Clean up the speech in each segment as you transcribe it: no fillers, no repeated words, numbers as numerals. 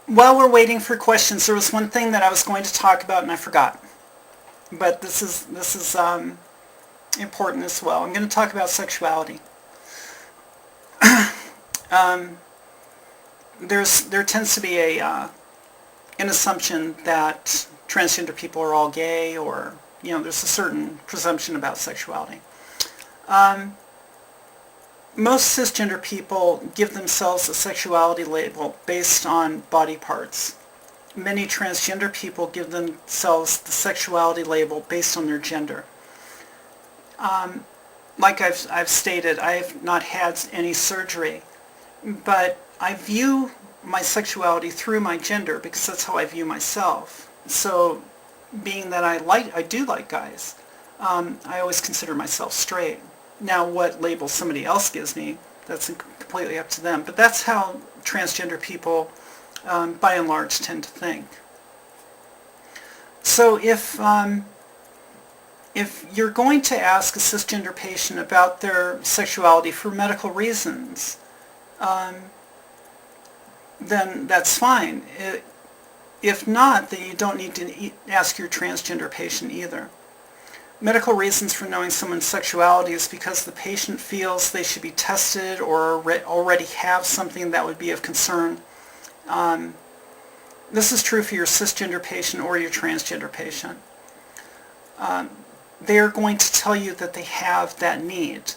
While we're waiting for questions, there was one thing that I was going to talk about and I forgot. But this is important as well. I'm going to talk about sexuality. There tends to be an assumption that transgender people are all gay, or there's a certain presumption about sexuality. Most cisgender people give themselves a sexuality label based on body parts. Many transgender people give themselves the sexuality label based on their gender. Like I've stated, I have not had any surgery, but I view my sexuality through my gender because that's how I view myself. So, being that I do like guys, I always consider myself straight. Now, what label somebody else gives me, that's completely up to them. But that's how transgender people, by and large, tend to think. So if you're going to ask a cisgender patient about their sexuality for medical reasons, then that's fine. If not, then you don't need to ask your transgender patient either. Medical reasons for knowing someone's sexuality is because the patient feels they should be tested or already have something that would be of concern. This is true for your cisgender patient or your transgender patient. They are going to tell you that they have that need.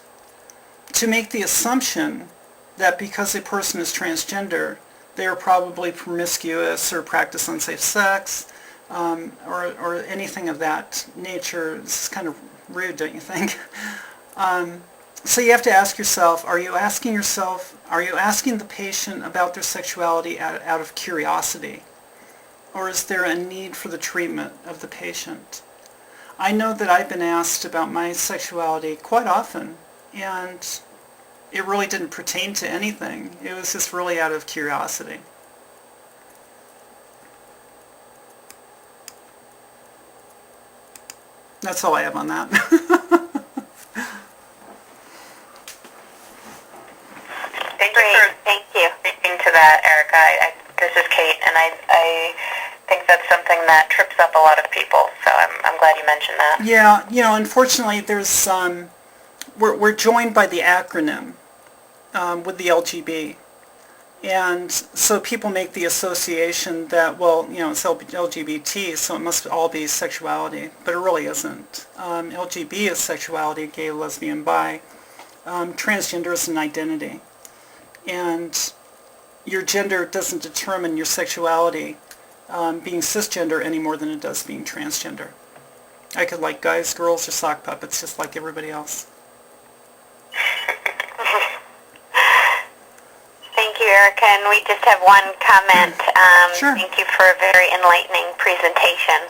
To make the assumption that because a person is transgender, they are probably promiscuous or practice unsafe sex, or anything of that nature, is kind of rude, don't you think? So you have to ask yourself, are you asking the patient about their sexuality out of curiosity? Or is there a need for the treatment of the patient? I know that I've been asked about my sexuality quite often, and it really didn't pertain to anything. It was just really out of curiosity. That's all I have on that. Thank you for speaking to that, Erica. This is Kate, and I think that's something that trips up a lot of people, so I'm glad you mentioned that. Yeah, unfortunately, there's we're joined by the acronym with the LGB. And so people make the association that, well, it's LGBT, so it must all be sexuality, but it really isn't. LGB is sexuality, gay, lesbian, bi. Transgender is an identity. And your gender doesn't determine your sexuality being cisgender any more than it does being transgender. I could like guys, girls, or sock puppets just like everybody else. Thank you, Erica, and we just have one comment. Sure. Thank you for a very enlightening presentation.